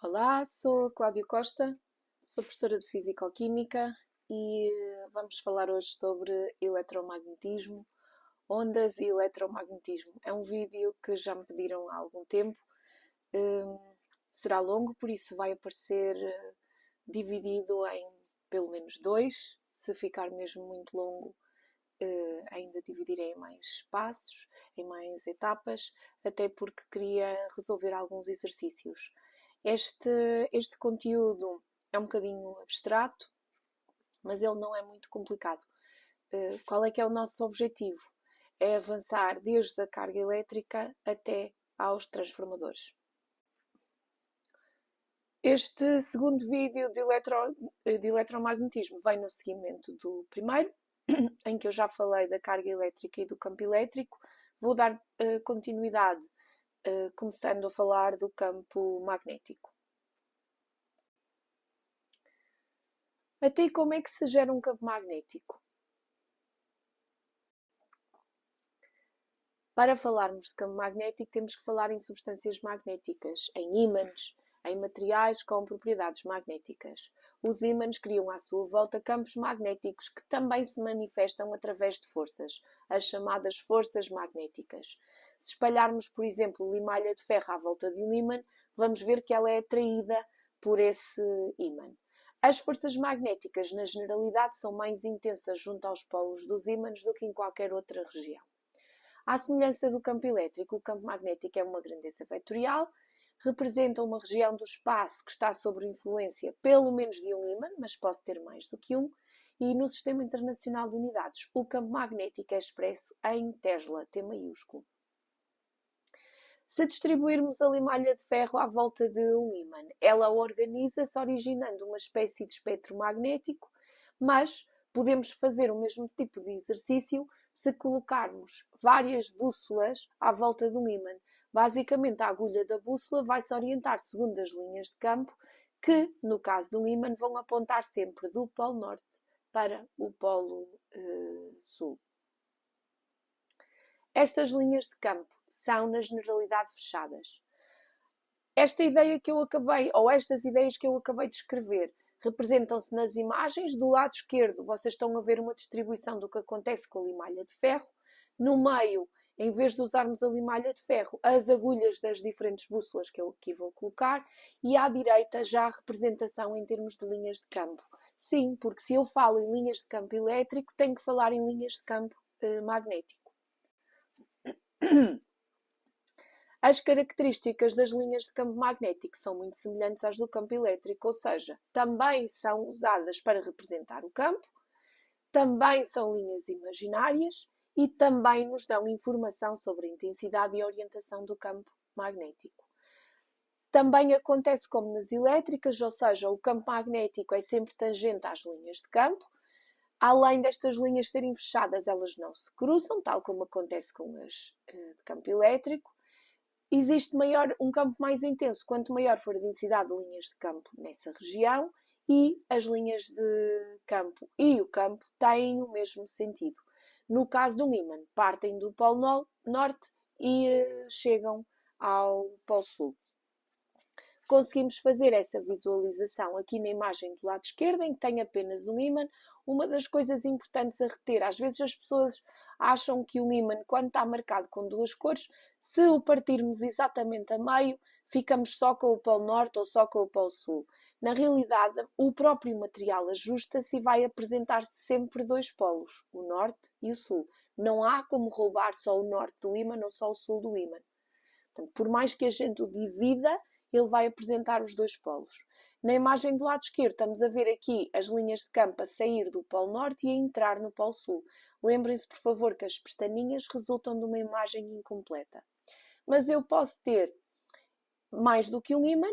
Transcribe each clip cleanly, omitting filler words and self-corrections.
Olá, sou a Cláudia Costa, sou professora de Físico-Química e vamos falar hoje sobre eletromagnetismo, ondas e eletromagnetismo. É um vídeo que já me pediram há algum tempo. Será longo, por isso vai aparecer dividido em pelo menos dois. Se ficar mesmo muito longo, ainda dividirei em mais passos, em mais etapas, até porque queria resolver alguns exercícios. Este conteúdo é um bocadinho abstrato, mas ele não é muito complicado. Qual é que é o nosso objetivo? É avançar desde a carga elétrica até aos transformadores. Este segundo vídeo de eletromagnetismo vem no seguimento do primeiro, em que eu já falei da carga elétrica e do campo elétrico. Vou dar continuidade, começando a falar do campo magnético. Até como é que se gera um campo magnético? Para falarmos de campo magnético, temos que falar em substâncias magnéticas, em ímãs, em materiais com propriedades magnéticas. Os ímãs criam à sua volta campos magnéticos que também se manifestam através de forças, as chamadas forças magnéticas. Se espalharmos, por exemplo, limalha de ferro à volta de um ímã, vamos ver que ela é atraída por esse ímã. As forças magnéticas, na generalidade, são mais intensas junto aos polos dos ímãs do que em qualquer outra região. À semelhança do campo elétrico, o campo magnético é uma grandeza vetorial, representa uma região do espaço que está sob influência pelo menos de um ímã, mas pode ter mais do que um, e no Sistema Internacional de Unidades, o campo magnético é expresso em Tesla, T maiúsculo. Se distribuirmos a limalha de ferro à volta de um ímã, ela organiza-se originando uma espécie de espectro magnético, mas podemos fazer o mesmo tipo de exercício se colocarmos várias bússolas à volta de um ímã. Basicamente, a agulha da bússola vai se orientar segundo as linhas de campo, que, no caso de um ímã, vão apontar sempre do polo norte para o polo sul. Estas linhas de campo são, na generalidade, fechadas. Esta ideia que eu acabei, ou estas ideias que eu acabei de escrever, representam-se nas imagens. Do lado esquerdo, vocês estão a ver uma distribuição do que acontece com a limalha de ferro. No meio, em vez de usarmos a limalha de ferro, as agulhas das diferentes bússolas que eu aqui vou colocar. E à direita, já a representação em termos de linhas de campo. Sim, porque se eu falo em linhas de campo elétrico, tenho que falar em linhas de campo magnético. As características das linhas de campo magnético são muito semelhantes às do campo elétrico, ou seja, também são usadas para representar o campo, também são linhas imaginárias e também nos dão informação sobre a intensidade e orientação do campo magnético. Também acontece como nas elétricas, ou seja, o campo magnético é sempre tangente às linhas de campo. Além destas linhas serem fechadas, elas não se cruzam, tal como acontece com as de campo elétrico. Existe um campo mais intenso quanto maior for a densidade de linhas de campo nessa região, e as linhas de campo e o campo têm o mesmo sentido. No caso de um ímã, partem do polo norte e chegam ao polo sul. Conseguimos fazer essa visualização aqui na imagem do lado esquerdo, em que tem apenas um ímã. Uma das coisas importantes a reter, às vezes as pessoas acham que um ímã, quando está marcado com duas cores, se o partirmos exatamente a meio, ficamos só com o polo norte ou só com o polo sul. Na realidade, o próprio material ajusta-se e vai apresentar-se sempre dois polos, o norte e o sul. Não há como roubar só o norte do ímã ou só o sul do ímã. Portanto, por mais que a gente o divida, ele vai apresentar os dois polos. Na imagem do lado esquerdo, estamos a ver aqui as linhas de campo a sair do polo norte e a entrar no polo sul. Lembrem-se, por favor, que as pestaninhas resultam de uma imagem incompleta. Mas eu posso ter mais do que um ímã,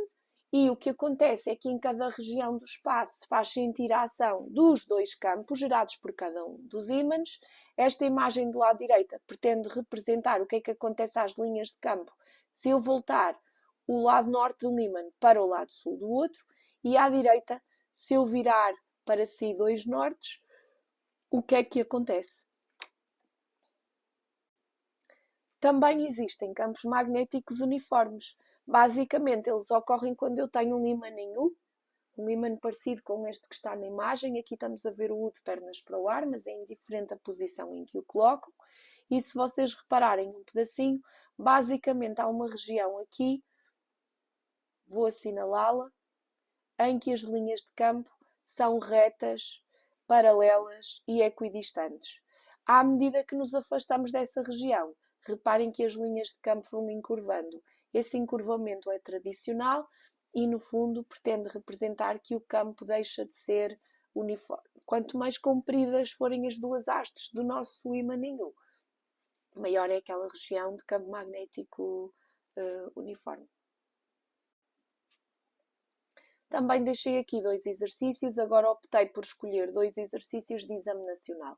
e o que acontece é que em cada região do espaço se faz sentir a ação dos dois campos gerados por cada um dos ímãs. Esta imagem do lado direito pretende representar o que é que acontece às linhas de campo se eu voltar o lado norte de um ímã para o lado sul do outro, e à direita, se eu virar para si dois nortes, o que é que acontece? Também existem campos magnéticos uniformes. Basicamente, eles ocorrem quando eu tenho um ímã em U, um ímã parecido com este que está na imagem. Aqui estamos a ver o U de pernas para o ar, mas é indiferente a posição em que o colocam. E se vocês repararem um pedacinho, basicamente há uma região aqui, vou assinalá-la, em que as linhas de campo são retas, paralelas e equidistantes. À medida que nos afastamos dessa região, reparem que as linhas de campo vão encurvando. Esse encurvamento é tradicional e, no fundo, pretende representar que o campo deixa de ser uniforme. Quanto mais compridas forem as duas hastes do nosso ímã-ninho, maior é aquela região de campo magnético uniforme. Também deixei aqui 2 exercícios, agora optei por escolher 2 exercícios de exame nacional.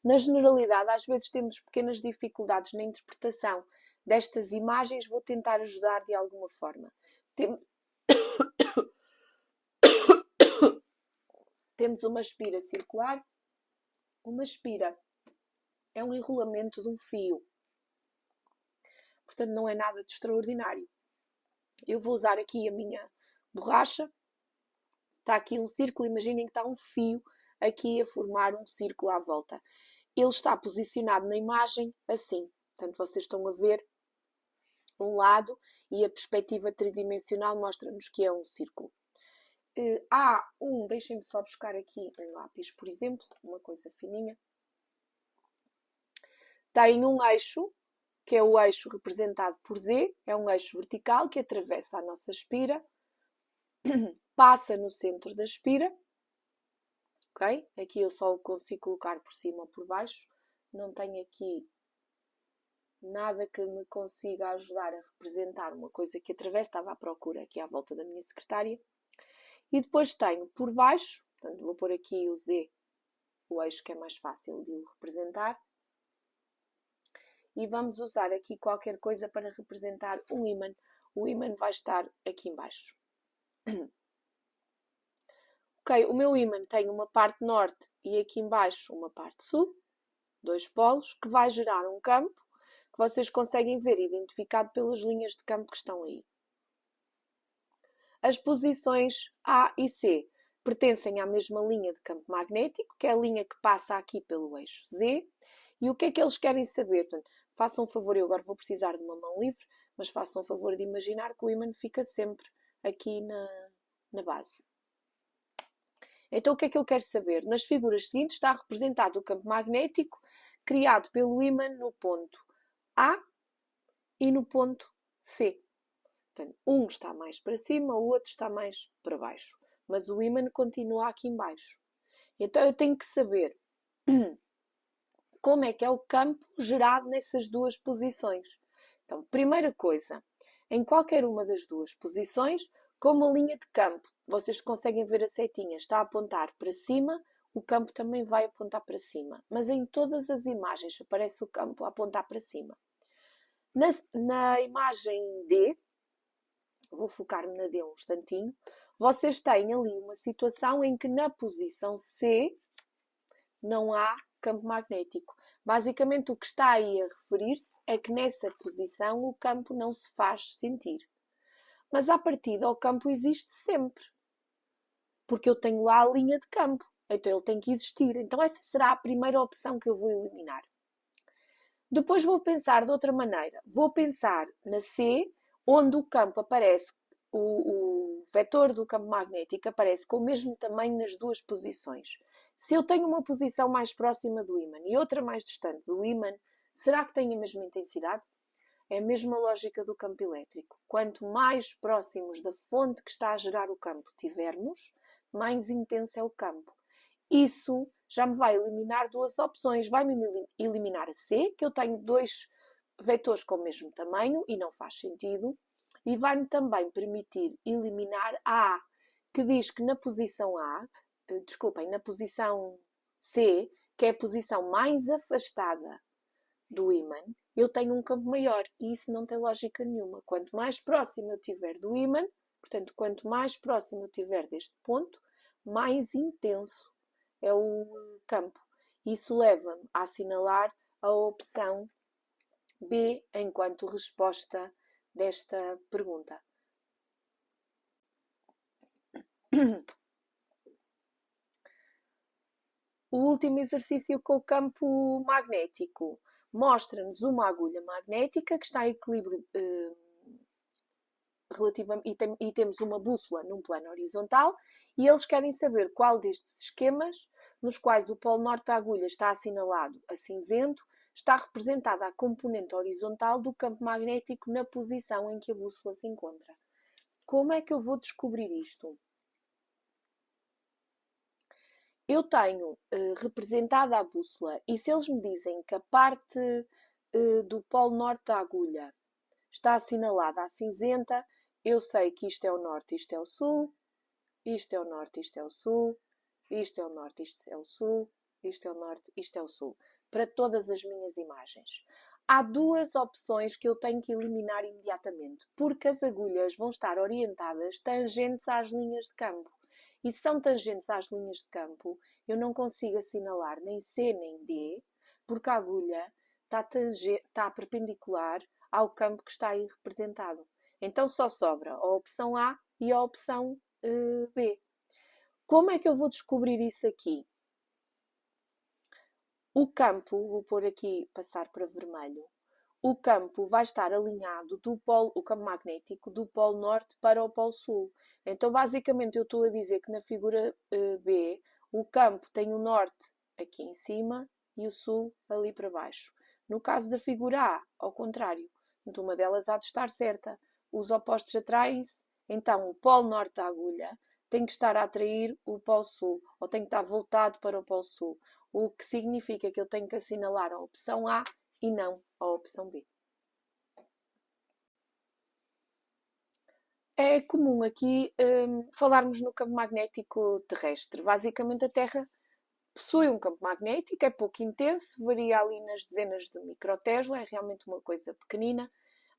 Na generalidade, às vezes temos pequenas dificuldades na interpretação destas imagens, vou tentar ajudar de alguma forma. Temos uma espira circular. Uma espira é um enrolamento de um fio. Portanto, não é nada de extraordinário. Eu vou usar aqui a minha borracha. Está aqui um círculo, imaginem que está um fio aqui a formar um círculo à volta. Ele está posicionado na imagem assim. Portanto, vocês estão a ver um lado e a perspectiva tridimensional mostra-nos que é um círculo. Deixem-me só buscar aqui em lápis, por exemplo, uma coisa fininha. Tem um eixo, que é o eixo representado por Z, é um eixo vertical que atravessa a nossa espira, passa no centro da espira, ok? Aqui eu só o consigo colocar por cima ou por baixo, não tenho aqui nada que me consiga ajudar a representar uma coisa que atravessa, estava à procura aqui à volta da minha secretária. E depois tenho por baixo, portanto vou pôr aqui o Z, o eixo que é mais fácil de o representar. E vamos usar aqui qualquer coisa para representar um ímã. O ímã vai estar aqui embaixo. Ok, o meu ímã tem uma parte norte e aqui embaixo uma parte sul, 2 polos, que vai gerar um campo que vocês conseguem ver identificado pelas linhas de campo que estão aí. As posições A e C pertencem à mesma linha de campo magnético, que é a linha que passa aqui pelo eixo Z. E o que é que eles querem saber? Portanto, façam um favor, eu agora vou precisar de uma mão livre, mas façam um favor de imaginar que o ímã fica sempre aqui na base. Então, o que é que eu quero saber? Nas figuras seguintes está representado o campo magnético criado pelo ímã no ponto A e no ponto C. Portanto, um está mais para cima, o outro está mais para baixo. Mas o ímã continua aqui em baixo. Então, eu tenho que saber como é que é o campo gerado nessas duas posições. Então, primeira coisa, em qualquer uma das duas posições, como a linha de campo, vocês conseguem ver a setinha, está a apontar para cima, o campo também vai apontar para cima. Mas em todas as imagens aparece o campo a apontar para cima. Na imagem D, vou focar-me na D um instantinho, vocês têm ali uma situação em que na posição C não há campo magnético. Basicamente, o que está aí a referir-se é que nessa posição o campo não se faz sentir. Mas à partida o campo existe sempre. Porque eu tenho lá a linha de campo. Então ele tem que existir. Então essa será a primeira opção que eu vou eliminar. Depois vou pensar de outra maneira. Vou pensar na C, onde o campo aparece, o vetor do campo magnético aparece com o mesmo tamanho nas duas posições. Se eu tenho uma posição mais próxima do ímã e outra mais distante do ímã, será que tem a mesma intensidade? É a mesma lógica do campo elétrico. Quanto mais próximos da fonte que está a gerar o campo tivermos, mais intenso é o campo. Isso já me vai eliminar duas opções. Vai-me eliminar a C, que eu tenho 2 vetores com o mesmo tamanho e não faz sentido. E vai-me também permitir eliminar a A, que diz que na posição na posição C, que é a posição mais afastada do ímã, eu tenho um campo maior e isso não tem lógica nenhuma. Quanto mais próximo eu tiver do ímã, portanto, quanto mais próximo eu tiver deste ponto, mais intenso é o campo. Isso leva-me a assinalar a opção B enquanto resposta desta pergunta. O último exercício com o campo magnético mostra-nos uma agulha magnética que está em equilíbrio e temos uma bússola num plano horizontal, e eles querem saber qual destes esquemas, nos quais o polo norte da agulha está assinalado a cinzento, está representada a componente horizontal do campo magnético na posição em que a bússola se encontra. Como é que eu vou descobrir isto? Eu tenho representada a bússola, e se eles me dizem que a parte do polo norte da agulha está assinalada a cinzenta, eu sei que isto é o norte, isto é o sul, isto é o norte, isto é o sul, isto é o norte, isto é o sul, isto é o norte, isto é o sul, para todas as minhas imagens. Há duas opções que eu tenho que eliminar imediatamente, porque as agulhas vão estar orientadas tangentes às linhas de campo. E se são tangentes às linhas de campo, eu não consigo assinalar nem C nem D, porque a agulha está perpendicular ao campo que está aí representado. Então só sobra a opção A e a opção B. Como é que eu vou descobrir isso aqui? O campo, vou pôr aqui, passar para vermelho, o campo vai estar alinhado o campo magnético do polo norte para o polo sul. Então, basicamente, eu estou a dizer que na figura B, o campo tem o norte aqui em cima e o sul ali para baixo. No caso da figura A, ao contrário, então uma delas há de estar certa. Os opostos atraem-se, então o polo norte da agulha tem que estar a atrair o polo sul, ou tem que estar voltado para o polo sul, o que significa que eu tenho que assinalar a opção A e não a opção B. É comum aqui falarmos no campo magnético terrestre. Basicamente, a Terra possui um campo magnético, é pouco intenso, varia ali nas dezenas de microtesla, é realmente uma coisa pequenina,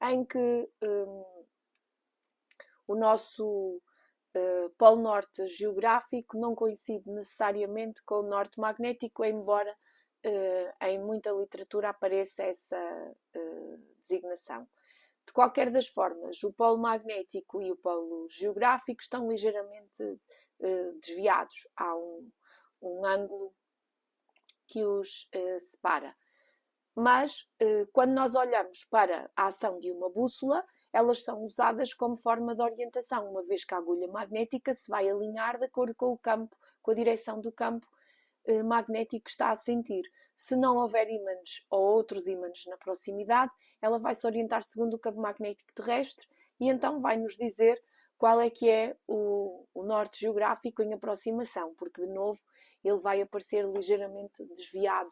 em que o nosso polo norte geográfico não coincide necessariamente com o norte magnético, embora em muita literatura apareça essa designação. De qualquer das formas, o polo magnético e o polo geográfico estão ligeiramente desviados. Há um ângulo que os separa. Mas, quando nós olhamos para a ação de uma bússola, elas são usadas como forma de orientação, uma vez que a agulha magnética se vai alinhar de acordo com o campo, com a direção do campo magnético que está a sentir. Se não houver ímãs ou outros ímãs na proximidade, ela vai se orientar segundo o campo magnético terrestre e então vai nos dizer qual é que é o norte geográfico em aproximação, porque de novo ele vai aparecer ligeiramente desviado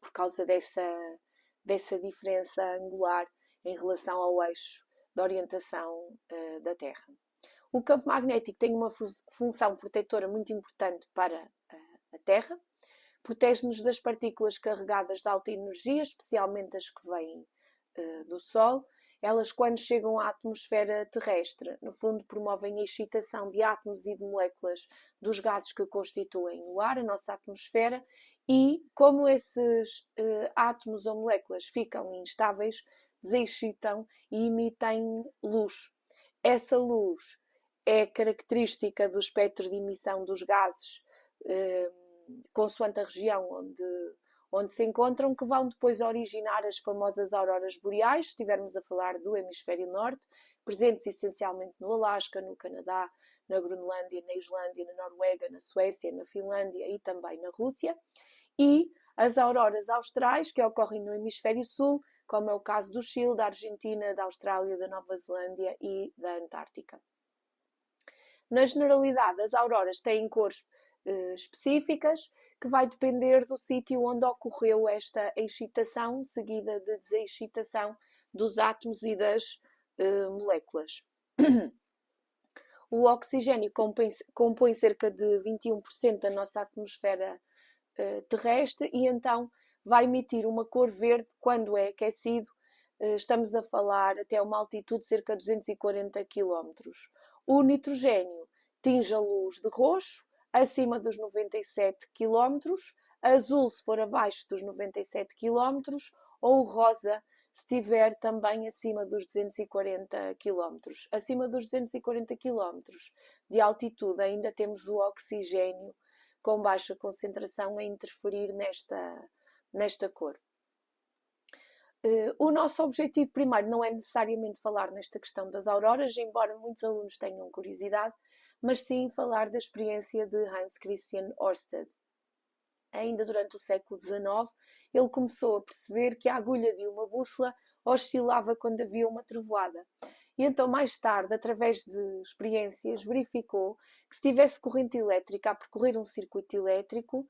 por causa dessa diferença angular em relação ao eixo de orientação da Terra. O campo magnético tem uma função protetora muito importante para a Terra. Protege-nos das partículas carregadas de alta energia, especialmente as que vêm do Sol. Elas, quando chegam à atmosfera terrestre, no fundo promovem a excitação de átomos e de moléculas dos gases que constituem o ar, a nossa atmosfera, e como esses átomos ou moléculas ficam instáveis, desexcitam e emitem luz. Essa luz é característica do espectro de emissão dos gases, consoante a região onde se encontram, que vão depois originar as famosas auroras boreais, se estivermos a falar do hemisfério norte, presentes essencialmente no Alasca, no Canadá, na Groenlândia, na Islândia, na Noruega, na Suécia, na Finlândia e também na Rússia. E as auroras austrais, que ocorrem no hemisfério sul, como é o caso do Chile, da Argentina, da Austrália, da Nova Zelândia e da Antártica. Na generalidade, as auroras têm cores específicas, que vai depender do sítio onde ocorreu esta excitação, seguida de desexcitação dos átomos e das moléculas. O oxigênio compõe cerca de 21% da nossa atmosfera terrestre e então vai emitir uma cor verde quando é aquecido. Estamos a falar até uma altitude de cerca de 240 km. O nitrogênio tinge a luz de roxo acima dos 97 km, azul se for abaixo dos 97 km ou rosa se estiver também acima dos 240 km. Acima dos 240 km de altitude ainda temos o oxigênio com baixa concentração a interferir nesta cor. O nosso objetivo primeiro não é necessariamente falar nesta questão das auroras, embora muitos alunos tenham curiosidade, mas sim falar da experiência de Hans Christian Ørsted. Ainda durante o século XIX, ele começou a perceber que a agulha de uma bússola oscilava quando havia uma trovoada. E então, mais tarde, através de experiências, verificou que se tivesse corrente elétrica a percorrer um circuito elétrico,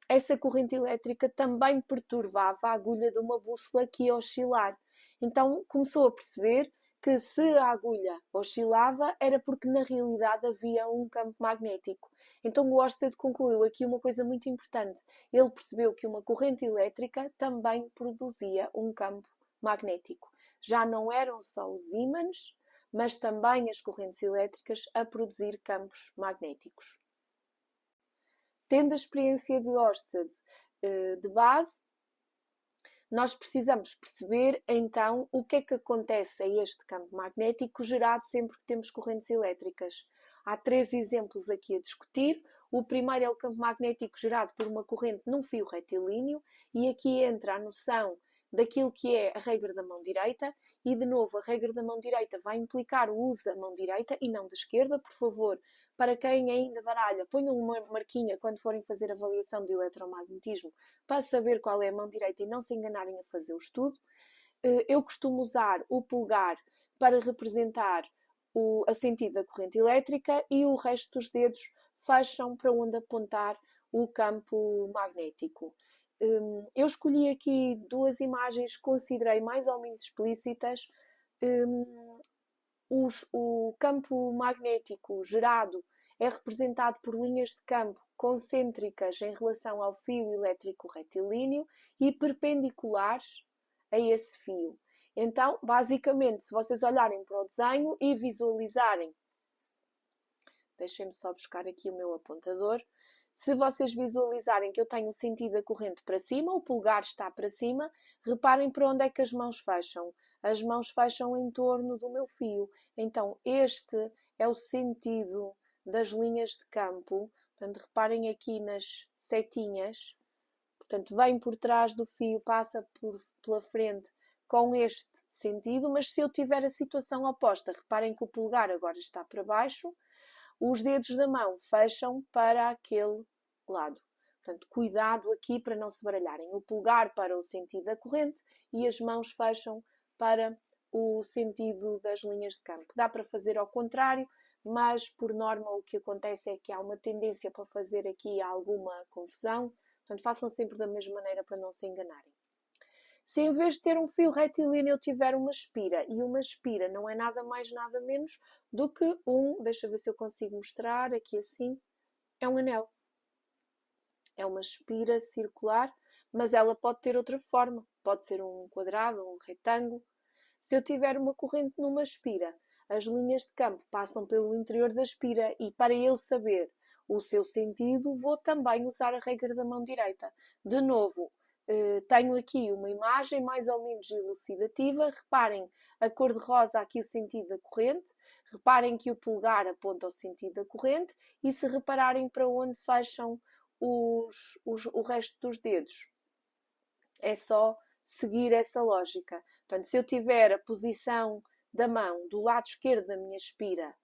essa corrente elétrica também perturbava a agulha de uma bússola que ia oscilar. Então, começou a perceber que se a agulha oscilava era porque na realidade havia um campo magnético. Então o Ørsted concluiu aqui uma coisa muito importante. Ele percebeu que uma corrente elétrica também produzia um campo magnético. Já não eram só os ímãs, mas também as correntes elétricas a produzir campos magnéticos. Tendo a experiência de Ørsted de base, nós precisamos perceber, então, o que é que acontece a este campo magnético gerado sempre que temos correntes elétricas. Há 3 exemplos aqui a discutir. O primeiro é o campo magnético gerado por uma corrente num fio retilíneo e aqui entra a noção daquilo que é a regra da mão direita e, de novo, a regra da mão direita vai implicar o uso da mão direita e não da esquerda. Por favor, para quem ainda baralha, ponham uma marquinha quando forem fazer avaliação de eletromagnetismo para saber qual é a mão direita e não se enganarem a fazer o estudo. Eu costumo usar o polegar para representar a sentido da corrente elétrica e o resto dos dedos fecham para onde apontar o campo magnético. Eu escolhi aqui 2 imagens que considerei mais ou menos explícitas. O campo magnético gerado é representado por linhas de campo concêntricas em relação ao fio elétrico retilíneo e perpendiculares a esse fio. Então, basicamente, se vocês olharem para o desenho e visualizarem, deixem-me só buscar aqui o meu apontador, se vocês visualizarem que eu tenho o sentido da corrente para cima, o polegar está para cima, reparem para onde é que as mãos fecham. As mãos fecham em torno do meu fio. Então, este é o sentido das linhas de campo. Portanto, reparem aqui nas setinhas. Portanto, vem por trás do fio, passa pela frente com este sentido, mas se eu tiver a situação oposta, reparem que o polegar agora está para baixo, os dedos da mão fecham para aquele lado. Portanto, cuidado aqui para não se baralharem. O polegar para o sentido da corrente e as mãos fecham para o sentido das linhas de campo. Dá para fazer ao contrário, mas por norma o que acontece é que há uma tendência para fazer aqui alguma confusão. Portanto, façam sempre da mesma maneira para não se enganarem. Se em vez de ter um fio retilíneo eu tiver uma espira, e uma espira não é nada mais nada menos do que deixa eu ver se eu consigo mostrar aqui assim, é um anel. É uma espira circular, mas ela pode ter outra forma, pode ser um quadrado, um retângulo. Se eu tiver uma corrente numa espira, as linhas de campo passam pelo interior da espira e para eu saber o seu sentido, vou também usar a regra da mão direita. De novo, tenho aqui uma imagem mais ou menos elucidativa. Reparem a cor de rosa aqui o sentido da corrente. Reparem que o polegar aponta ao sentido da corrente e se repararem para onde fecham o resto dos dedos. É só seguir essa lógica. Portanto, se eu tiver a posição da mão do lado esquerdo da minha espira,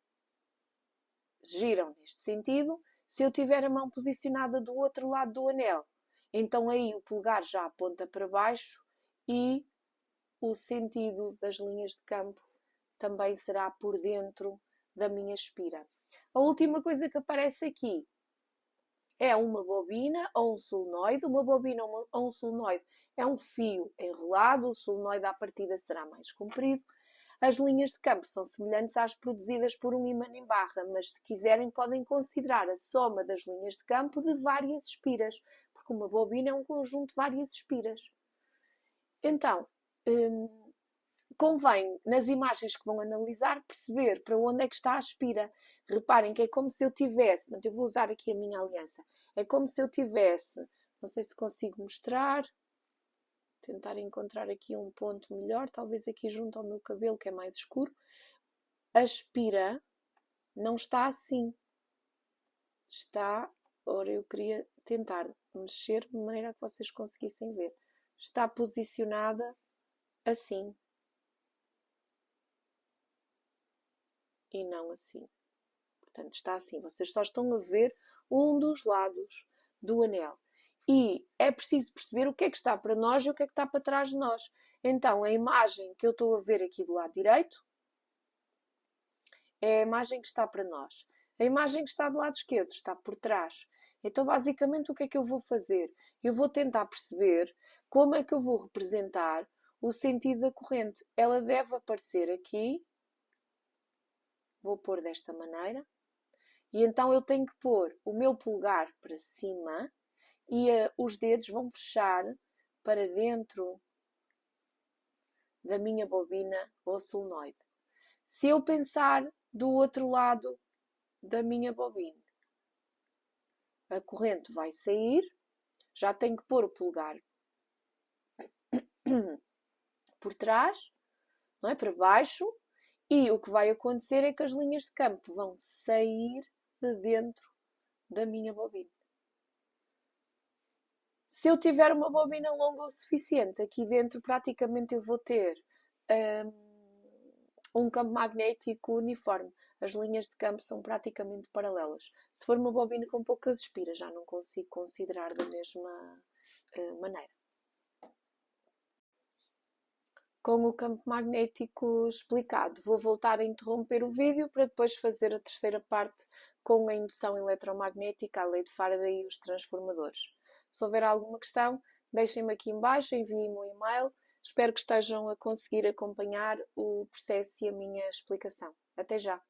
giram neste sentido. Se eu tiver a mão posicionada do outro lado do anel, então aí o polegar já aponta para baixo e o sentido das linhas de campo também será por dentro da minha espira. A última coisa que aparece aqui é uma bobina ou um solenoide. Uma bobina ou um solenoide é um fio enrolado, o solenoide à partida será mais comprido. As linhas de campo são semelhantes às produzidas por um ímã em barra, mas se quiserem podem considerar a soma das linhas de campo de várias espiras, porque uma bobina é um conjunto de várias espiras. Então, convém, nas imagens que vão analisar, perceber para onde é que está a aspira. Reparem que é como se eu tivesse, eu vou usar aqui a minha aliança, é como se eu tivesse, não sei se consigo mostrar, tentar encontrar aqui um ponto melhor, talvez aqui junto ao meu cabelo, que é mais escuro. A aspira não está assim. Está, ora eu queria tentar mexer de maneira que vocês conseguissem ver. Está posicionada assim. E não assim. Portanto, está assim. Vocês só estão a ver um dos lados do anel. E é preciso perceber o que é que está para nós e o que é que está para trás de nós. Então, a imagem que eu estou a ver aqui do lado direito é a imagem que está para nós. A imagem que está do lado esquerdo está por trás. Então, basicamente, o que é que eu vou fazer? Eu vou tentar perceber como é que eu vou representar o sentido da corrente. Ela deve aparecer aqui. Vou pôr desta maneira. E então eu tenho que pôr o meu polegar para cima e os dedos vão fechar para dentro da minha bobina ou solenoide. Se eu pensar do outro lado da minha bobina, a corrente vai sair, já tenho que pôr o polegar por trás, não é? Para baixo, e o que vai acontecer é que as linhas de campo vão sair de dentro da minha bobina. Se eu tiver uma bobina longa o suficiente, aqui dentro praticamente eu vou ter um campo magnético uniforme. As linhas de campo são praticamente paralelas. Se for uma bobina com poucas espiras, já não consigo considerar da mesma maneira. Com o campo magnético explicado, vou voltar a interromper o vídeo para depois fazer a terceira parte com a indução eletromagnética, a lei de Faraday e os transformadores. Se houver alguma questão, deixem-me aqui em baixo, enviem-me um e-mail. Espero que estejam a conseguir acompanhar o processo e a minha explicação. Até já!